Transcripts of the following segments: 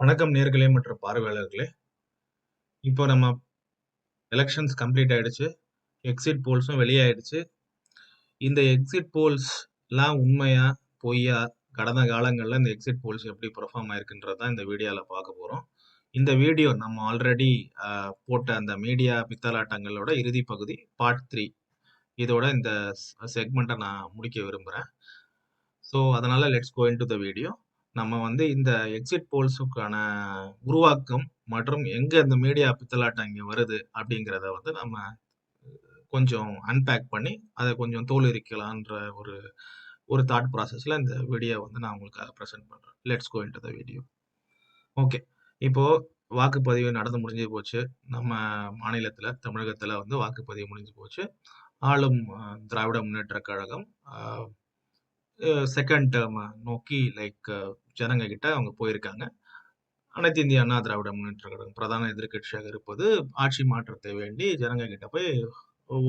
வணக்கம் நேர்களே மற்றும் பார்வையாளர்களே. இப்போ நம்ம எலெக்ஷன்ஸ் கம்ப்ளீட் ஆயிடுச்சு. எக்ஸிட் போல்ஸும் வெளியாயிடுச்சு. இந்த எக்ஸிட் போல்ஸ்லாம் உண்மையா? பொய்யா? கடந்த காலங்கள்ல இந்த எக்ஸிட் போல்ஸ் எப்படி பெர்ஃபார்ம் ஆயிருக்குன்றது தான் இந்த வீடியோல பார்க்க போறோம். இந்த வீடியோ நம்ம ஆல்ரெடி போட்ட அந்த மீடியா பித்தலாட்டங்களோட இறுதி பகுதி பார்ட் 3. இதோட இந்த செக்மெண்ட்டை நான் முடிக்க விரும்புகிறேன். ஸோ அதனால let's go into the video. நம்ம இந்த எக்ஸிட் போல்ஸுக்கான உருவாக்கம் மற்றும் எங்க இந்த மீடியா பித்தலாட்டம் இங்க வருது அப்படிங்கிறத நம்ம கொஞ்சம் அன்பேக் பண்ணி அதை கொஞ்சம் தோலுரிக்கலான்ற ஒரு தாட் ப்ராசஸ்ல இந்த வீடியோ நான் உங்களுக்காக ப்ரெசென்ட் பண்றேன். Let's go into the video. Okay, இப்போ வாக்குப்பதிவு நடந்து முடிஞ்சு போச்சு. நம்ம மாநிலத்துல தமிழகத்துல வாக்குப்பதிவு முடிஞ்சு போச்சு. ஆளும் திராவிட முன்னேற்ற கழகம் செகண்ட் டேர்ம் நோக்கி ஜனங்க கிட்ட அவங்க போயிருக்காங்க. அனைத்து இந்திய அண்ணா திராவிட முன்னேற்ற கழகம் பிரதான எதிர்க்கட்சியாக இருப்பது ஆட்சி மாற்றத்தை வேண்டி ஜனங்க கிட்ட போய்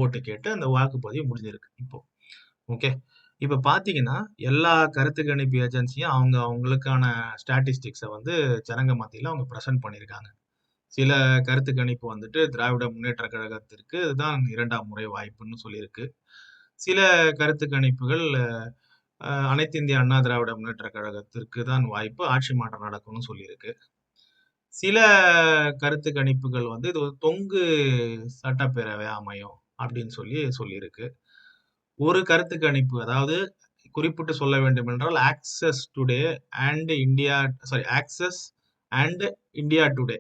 ஓட்டு கேட்டு அந்த வாக்குப்பதிவு முடிஞ்சிருக்கு இப்போ. ஓகே, இப்ப பாத்தீங்கன்னா எல்லா கருத்து கணிப்பு ஏஜென்சியும் அவங்களுக்கான ஸ்டாட்டிஸ்டிக்ஸை ஜனங்க மத்தியில அவங்க பிரசன்ட் பண்ணியிருக்காங்க. சில கருத்து கணிப்பு திராவிட முன்னேற்ற கழகத்திற்கு தான் 2ஆம் முறை வாய்ப்புன்னு சொல்லியிருக்கு. சில கருத்து கணிப்புகள் அனைத்து இந்திய அண்ணா திராவிட முன்னேற்ற கழகத்திற்கு தான் வாய்ப்பு, ஆட்சி மாற்றம் நடக்கும்னு சொல்லியிருக்கு. சில கருத்து கணிப்புகள் இது தொங்கு சட்டப்பேரவை அமையும் அப்படின்னு சொல்லியிருக்கு. ஒரு கருத்து கணிப்பு, அதாவது குறிப்பிட்டு சொல்ல வேண்டும் என்றால் ஆக்சஸ் அண்ட் இந்தியா டுடே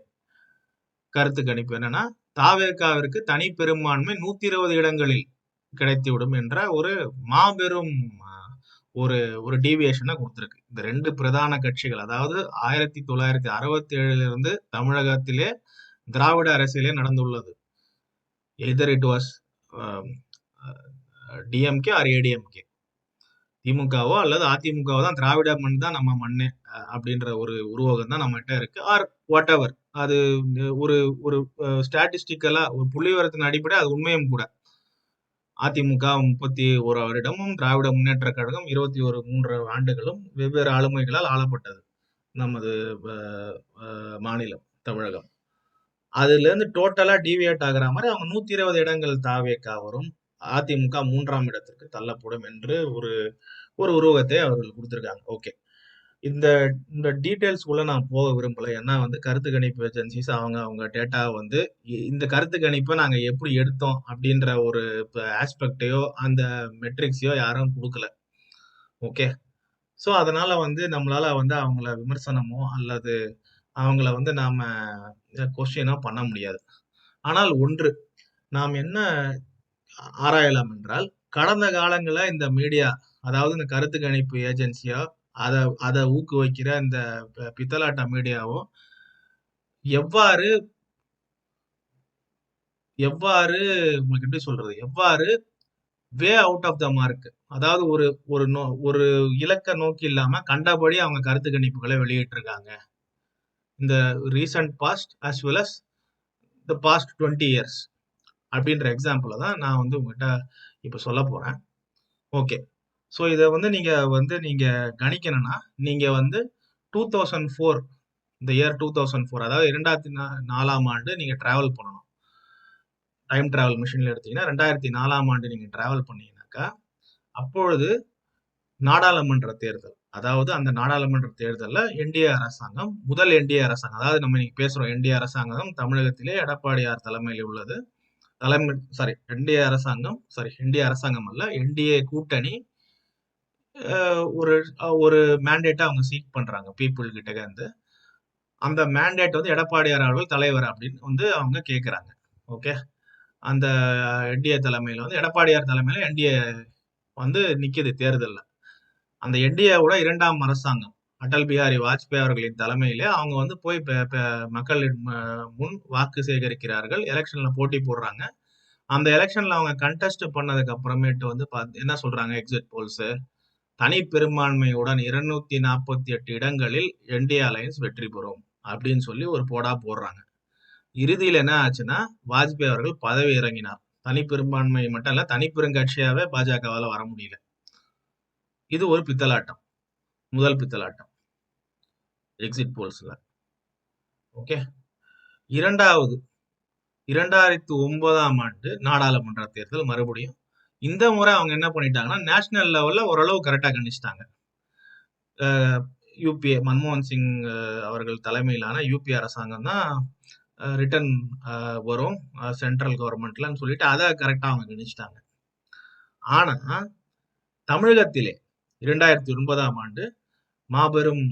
கருத்து கணிப்பு என்னன்னா, தாவேகாவிற்கு தனி பெரும்பான்மை 120 இடங்களில் கிடைத்துவிடும் என்ற ஒரு மாபெரும் ஒரு டீவியேஷனை கொடுத்திருக்கு. இந்த ரெண்டு பிரதான கட்சிகள், அதாவது 1967 தமிழகத்திலே திராவிட அரசியலே நடந்துள்ளது. Either it was DMK or ADMK, திமுகவோ அல்லது அதிமுகவோ தான் திராவிட மண் தான் நம்ம மண்ணு அப்படின்ற ஒரு உருவகம் தான் நம்ம கிட்ட இருக்கு. ஆர் வாட் எவர், அது ஒரு ஒரு ஸ்டாட்டிஸ்டிக்கலா ஒரு புள்ளிவரத்தின் அடிப்படை அது உண்மையும் கூட. அதிமுக 31 வருடமும், திராவிட முன்னேற்ற கழகம் 23 ஆண்டுகளும் வெவ்வேறு ஆளுமைகளால் ஆளப்பட்டது நமது மாநிலம் தமிழகம். அதுல இருந்து டோட்டலா டிவியேட் ஆகிற மாதிரி அவங்க 120 இடங்கள் தாவேகா வரும், அதிமுக 3ஆம் இடத்திற்கு தள்ளப்படும் என்று ஒரு உருவத்தை அவர்கள் கொடுத்திருக்காங்க. ஓகே, இந்த டீடைல்ஸ் உள்ள நான் போக விரும்பல. ஏன்னா கருத்து கணிப்பு ஏஜென்சிஸ் அவங்க டேட்டா இந்த கருத்து கணிப்பை நாங்க எப்படி எடுத்தோம் அப்படின்ற ஒரு ஆஸ்பெக்டையோ அந்த மெட்ரிக்ஸையோ யாரும் கொடுக்கல. ஓகே, ஸோ அதனால நம்மளால அவங்கள விமர்சனமோ அல்லது அவங்கள நாம கொஸ்டினோ பண்ண முடியாது. ஆனால் ஒன்று நாம் என்ன ஆராயலாம் என்றால், கடந்த காலங்களில் இந்த மீடியா, அதாவது இந்த கருத்து கணிப்பு ஏஜென்சியோ அதை ஊக்குவிக்கிற இந்த பித்தலாட்ட மீடியாவோ எவ்வாறு உங்களுக்கு எப்படி சொல்றது, எவ்வாறு way out of the mark, அதாவது ஒரு இலக்க நோக்கி இல்லாம கண்டபடி அவங்க கருத்து கணிப்புகளை வெளியிட்டு இருக்காங்க. இந்த recent past as well as the past 20 years அப்படின்ற எக்ஸாம்பிள தான் நான் உங்ககிட்ட இப்ப சொல்ல போறேன். ஓகே, ஸோ இதை நீங்க கணிக்கணும்னா நீங்க 2004, இந்த இயர் 2004, அதாவது 2004ஆம் ஆண்டு நீங்க டிராவல் பண்ணணும். டைம் டிராவல் மிஷின்ல எடுத்தீங்கன்னா 2004ஆம் ஆண்டு நீங்க டிராவல் பண்ணீங்கன்னாக்கா, அப்பொழுது நாடாளுமன்ற தேர்தல், அதாவது அந்த நாடாளுமன்ற தேர்தல்ல என்டிஏ அரசாங்கம், முதல் என்டிஏ அரசாங்கம், அதாவது நம்ம இன்னைக்கு பேசுறோம் என்டிஏ அரசாங்கம் தமிழகத்திலே எடப்பாடியார் தலைமையில் உள்ளது. என்டிஏ அரசாங்கம் அல்ல, என்டிஏ கூட்டணி ஒரு மேண்டேட்டை அவங்க சீக் பண்றாங்க பீப்புள் கிட்ட இருந்து. அந்த மேண்டேட் எடப்பாடியார் அவர்கள் தலைவர் அப்படின்னு அவங்க கேட்கிறாங்க. ஓகே, அந்த என்டிஏ தலைமையில எடப்பாடியார் தலைமையில என்டிஏ நிக்குது தேர்தல்ல. அந்த என்டிஏவோட 2ஆம் அரசாங்கம் அடல் பிஹாரி வாஜ்பாய் அவர்களின் தலைமையிலே அவங்க போய் மக்களின் முன் வாக்கு சேகரிக்கிறார்கள், எலெக்ஷன்ல போட்டி போடுறாங்க. அந்த எலெக்ஷன்ல அவங்க கண்டெஸ்ட் பண்ணதுக்கு அப்புறமேட்டு என்ன சொல்றாங்க எக்ஸிட் போல்ஸ், தனி பெரும்பான்மையுடன் 248 இடங்களில் என்டிஏ அலையன்ஸ் வெற்றி பெறும் அப்படின்னு சொல்லி ஒரு போடா போடுறாங்க. இறுதியில் என்ன ஆச்சுன்னா, வாஜ்பாய் அவர்கள் பதவி இறங்கினார். தனி பெரும்பான்மை மட்டும் இல்ல, தனி பெருங்கட்சியாவே பாஜகவால வர முடியல. இது ஒரு பித்தலாட்டம், முதல் பித்தலாட்டம் எக்ஸிட் போல்ஸ்ல. ஓகே. இரண்டாவது 2009ஆம் ஆண்டு நாடாளுமன்ற தேர்தல் மறுபடியும். இந்த முறை அவங்க என்ன பண்ணிட்டாங்கன்னா, நேஷனல் லெவல்ல ஓரளவு கரெக்டா கணிச்சிட்டாங்க. யூபிஏ மன்மோகன் சிங் அவர்கள் தலைமையிலான யூபிஏ அரசாங்கம் தான் ரிட்டர்ன் வரும் சென்ட்ரல் கவர்மெண்ட்லன்னு சொல்லிட்டு அதை கரெக்டா அவங்க கணிச்சிட்டாங்க. ஆனா தமிழகத்திலே 2009ஆம் ஆண்டு மாபெரும்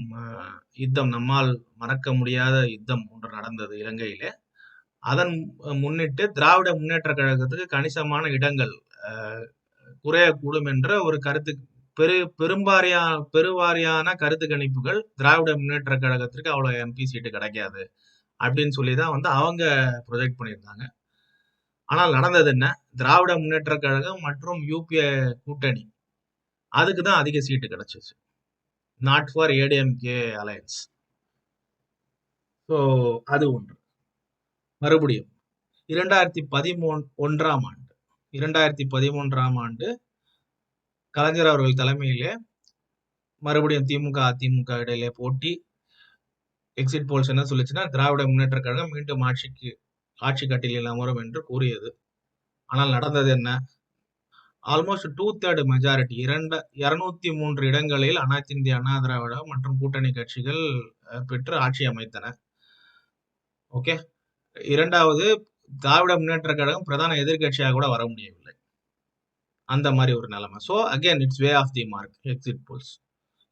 யுத்தம், நம்மால் மறக்க முடியாத யுத்தம் ஒன்று நடந்தது இலங்கையிலே. அதன் முன்னிட்டு திராவிட முன்னேற்ற கழகத்துக்கு கணிசமான இடங்கள் குறையக்கூடும் என்ற ஒரு கருத்து, பெருவாரியான கருத்து கணிப்புகள் திராவிட முன்னேற்ற கழகத்திற்கு அவ்வளவு எம்பி சீட்டு கிடைக்காது அப்படின்னு சொல்லிதான் வந்து அவங்க ப்ரொஜெக்ட் பண்ணியிருந்தாங்க. ஆனால் நடந்தது என்ன? திராவிட முன்னேற்ற கழகம் மற்றும் யூபிஏ கூட்டணி அதுக்கு தான் அதிக சீட்டு கிடைச்சிச்சு, not for ADMK alliance. So அது ஒன்று. மறுபடியும் 2013ஆம் ஆண்டு கலைஞர் அவர்கள் தலைமையிலே மறுபடியும் திமுக அதிமுக இடையிலே போட்டி. எக்ஸிட் போல்ஸ் என்ன சொல்லுச்சுன்னா, திராவிட முன்னேற்ற கழகம் மீண்டும் ஆட்சி கட்டிலில் அமரும் என்று கூறியது. ஆனால் நடந்தது என்ன? ஆல்மோஸ்ட் 2/3 மெஜாரிட்டி 203 இடங்களில் அனைத்து இந்திய அண்ணா திராவிட மற்றும் கூட்டணி கட்சிகள் பெற்று ஆட்சி அமைத்தன. ஓகே. இரண்டாவது, திராவிட முன்னேற்ற கழகம் பிரதான எதிர்கட்சியாக கூட வர முடியவில்லை. அந்த மாதிரி ஒரு நிலைமை. So again it's way of the mark exit polls.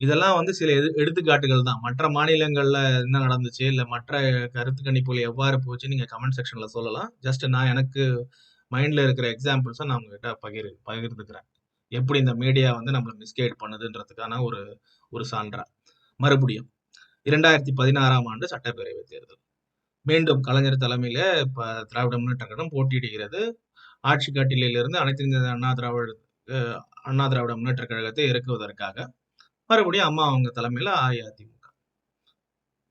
இதெல்லாம் வந்து சில எடுத்துக்காட்டுகள் தான். மற்ற மாநிலங்கள்ல என்ன நடந்துச்சு, இல்ல மற்ற கருத்து கணிப்புகள் எவ்வாறு போச்சு, நீங்க கமெண்ட் செக்ஷன்ல சொல்லலாம். ஜஸ்ட் நான் எனக்கு மைண்ட்ல இருக்கிற எக்ஸாம்பிள்ஸை நான் உங்ககிட்ட பகிர்ந்துக்கிறேன். எப்படி இந்த மீடியா வந்து நம்மளை மிஸ்கைட் பண்ணுதுன்றதுக்கான ஒரு சான்றா. மறுபடியும் 2016ஆம் ஆண்டு சட்டப்பேரவை தேர்தல். மீண்டும் கலைஞர் தலைமையில திராவிட முன்னேற்ற கழகம் போட்டியிடுகிறது. ஆட்சி கட்டிலிருந்து அனைத்து இந்திய அண்ணா திராவிட முன்னேற்ற கழகத்தை இறக்குவதற்காக. மறுபடியும் அம்மா அவங்க தலைமையில அஇஅதிமுக.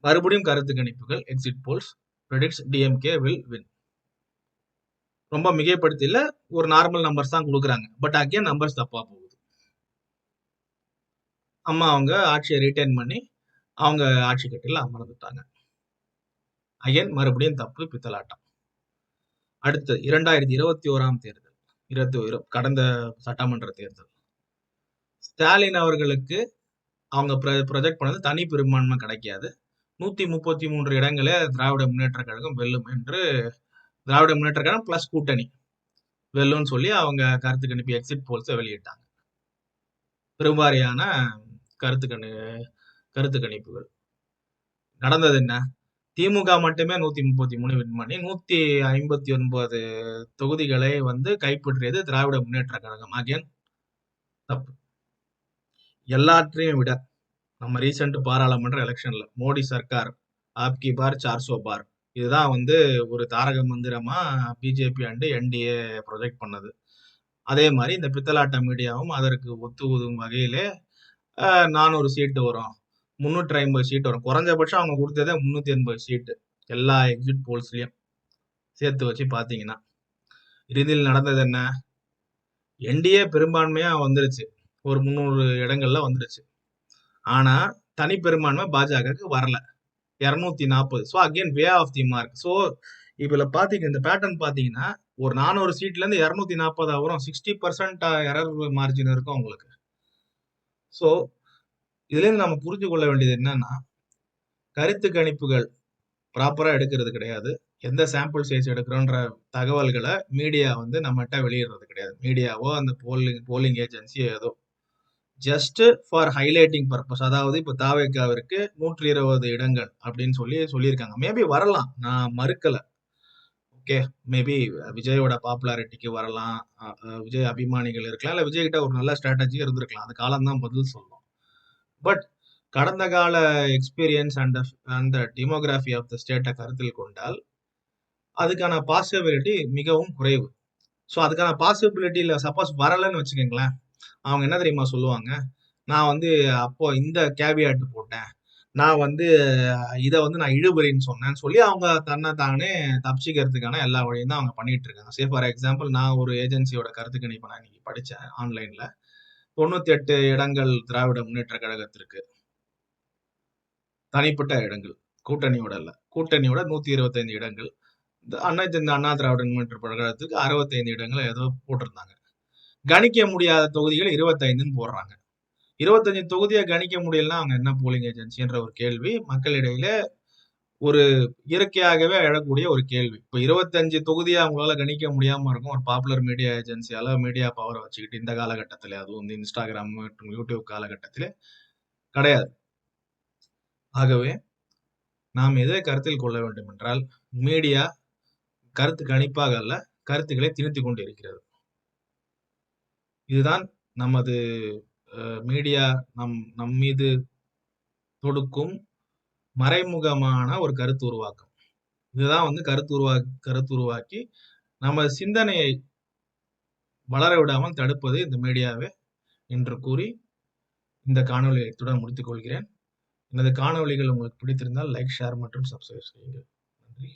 மறுபடியும் கருத்து கணிப்புகள் exit polls predicts DMK will win. ரொம்ப மிகைப்படுத்தி இல்ல, ஒரு நார்மல் நம்பர்ஸ் தான் கொடுக்குறாங்க. பட் அகைன் நம்பர்ஸ் தப்பா போகுது. அம்மா அவங்க ஆட்சியை ரிட்டைன் பண்ணி அவங்க ஆட்சி கட்டில அமர்ந்துட்டாங்க. அகைன் மறுபடியும் தப்பு, பித்தலாட்டம். அடுத்து 2021ஆம் தேர்தல், கடந்த சட்டமன்ற தேர்தல். ஸ்டாலின் அவர்களுக்கு அவங்க ப்ரொஜெக்ட் பண்ணது தனி பெரும்பான்மை கிடைக்காது, 133 இடங்களே திராவிட முன்னேற்ற கழகம் வெல்லும் என்று, திராவிட முன்னேற்ற கழகம் பிளஸ் கூட்டணி வெல்லும்னு சொல்லி அவங்க கருத்து கணிப்பு எக்ஸிட் போல்ஸை வெளியிட்டாங்க. பெரும்பாரியான கருத்து கணிப்புகள். நடந்தது என்ன? திமுக மட்டுமே 133 வின் பண்ணி 159 தொகுதிகளை வந்து கைப்பற்றியது திராவிட முன்னேற்ற கழகம். அகைன் தப்பு. எல்லாற்றையும் விட நம்ம ரீசெண்ட் பாராளுமன்ற எலெக்ஷன்ல மோடி சர்க்கார் ஆப்கி பார் 400 பார், இதுதான் வந்து ஒரு தாரக மந்திரமா பிஜேபி அண்டு என்டிஏ ப்ரொஜெக்ட் பண்ணது. அதே மாதிரி இந்த பித்தலாட்ட மீடியாவும் அதற்கு ஒத்து உதும் வகையிலே 400 சீட்டு வரும், 350 சீட்டு வரும். குறைஞ்சபட்சம் அவங்க கொடுத்ததே 380 சீட்டு எல்லா எக்ஸிட் போல்ஸ்லயும் சேர்த்து வச்சு பாத்தீங்கன்னா. இறுதியில் நடந்தது என்ன? என்டிஏ பெரும்பான்மையா வந்துருச்சு, ஒரு 300 இடங்கள்ல வந்துருச்சு. ஆனா தனி பெரும்பான்மை பாஜகவுக்கு வரல, 240. So again way of the mark. So இதுல பாத்தீங்க, இந்த பேட்டர்ன் பாத்தீங்கன்னா ஒரு 400 சீட்ல இருந்து 240 வரும். 60% எரர் மார்ஜின் இருக்கும் உங்களுக்கு. ஸோ இதுல இருந்து நம்ம புரிஞ்சு கொள்ள வேண்டியது என்னன்னா, கருத்து கணிப்புகள் ப்ராப்பரா எடுக்கிறது கிடையாது. எந்த சாம்பிள் சைஸ் எடுக்கிறோன்ற தகவல்களை மீடியா வந்து நம்மகிட்ட வெளியிடுறது கிடையாது. மீடியாவோ அந்த போலிங் ஏஜென்சியோ ஏதோ ஜஸ்ட் ஃபார் ஹைலைட்டிங் பர்பஸ். அதாவது இப்போ தாவேக்காவிற்கு 120 இடங்கள் அப்படின்னு சொல்லியிருக்காங்க. மேபி வரலாம், நான் மறுக்கல. ஓகே, மேபி விஜயோட பாப்புலாரிட்டிக்கு வரலாம், விஜய் அபிமானிகள் இருக்கலாம், இல்ல விஜய் கிட்ட ஒரு நல்ல ஸ்ட்ராட்டஜி இருந்திருக்கலாம். அது காலம் தான் பதில் சொல்லும். பட் கடந்த கால experience and demography of the ஸ்டேட்டை கருத்தில் கொண்டால் அதுக்கான பாசிபிலிட்டி மிகவும் குறைவு. ஸோ அதுக்கான பாசிபிலிட்டியில சப்போஸ் வரலன்னு வச்சுக்கோங்களேன், அவங்க என்ன தெரியுமா சொல்லுவாங்க? நான் வந்து அப்போ இந்த கேவியாட் போட்டேன், நான் வந்து இதை வந்து நான் இழுபறின்னு சொன்னேன்னு சொல்லி அவங்க தன்னை தானே தப்பிச்சிக்கிறதுக்கான எல்லா வழியும் தான் அவங்க பண்ணிட்டு இருக்காங்க. சே ஃபார் எக்ஸாம்பிள், நான் ஒரு ஏஜென்சியோட கருத்து கணிப்பை நான் இன்னைக்கு படித்தேன் ஆன்லைன்ல. 98 இடங்கள் திராவிட முன்னேற்ற கழகத்திற்கு, தனிப்பட்ட இடங்கள் கூட்டணியோட இல்ல. கூட்டணியோட 125 இடங்கள். இந்த அண்ணா திராவிட முன்னேற்ற கழகத்துக்கு 65 இடங்கள் ஏதோ போட்டிருந்தாங்க. கணிக்க முடியாத தொகுதிகள் 25ன்னு போடுறாங்க. 25 தொகுதியை கணிக்க முடியலன்னா அவங்க என்ன போலிங் ஏஜென்சின்ற ஒரு கேள்வி மக்களிடையில ஒரு இயற்கையாகவே எழக்கூடிய ஒரு கேள்வி. இப்ப 25 தொகுதியை அவங்களால கணிக்க முடியாம இருக்கும் ஒரு பாப்புலர் மீடியா ஏஜென்சியால மீடியா பவரை வச்சுக்கிட்டு இந்த காலகட்டத்துல, அதுவும் இந்த இன்ஸ்டாகிராம் மற்றும் யூடியூப் காலகட்டத்திலே கிடையாது. ஆகவே நாம் எதை கருத்தில் கொள்ள வேண்டும் என்றால், மீடியா கருத்து கணிப்பாக அல்ல, கருத்துக்களை திணித்துக் கொண்டிருக்கிறது. இதுதான் நமது மீடியா நம் மீது தொடுக்கும் மறைமுகமான ஒரு கருத்து உருவாக்கம். இதுதான் கருத்து உருவாக்கி நம்ம சிந்தனையை வளர விடாமல் தடுப்பது இந்த மீடியாவே என்று கூறி இந்த காணொலியை இத்துடன் முடித்துக் கொள்கிறேன். எனது காணொலிகள் உங்களுக்கு பிடித்திருந்தால் லைக், ஷேர் மற்றும் சப்ஸ்கிரைப் செய்யுங்கள். நன்றி.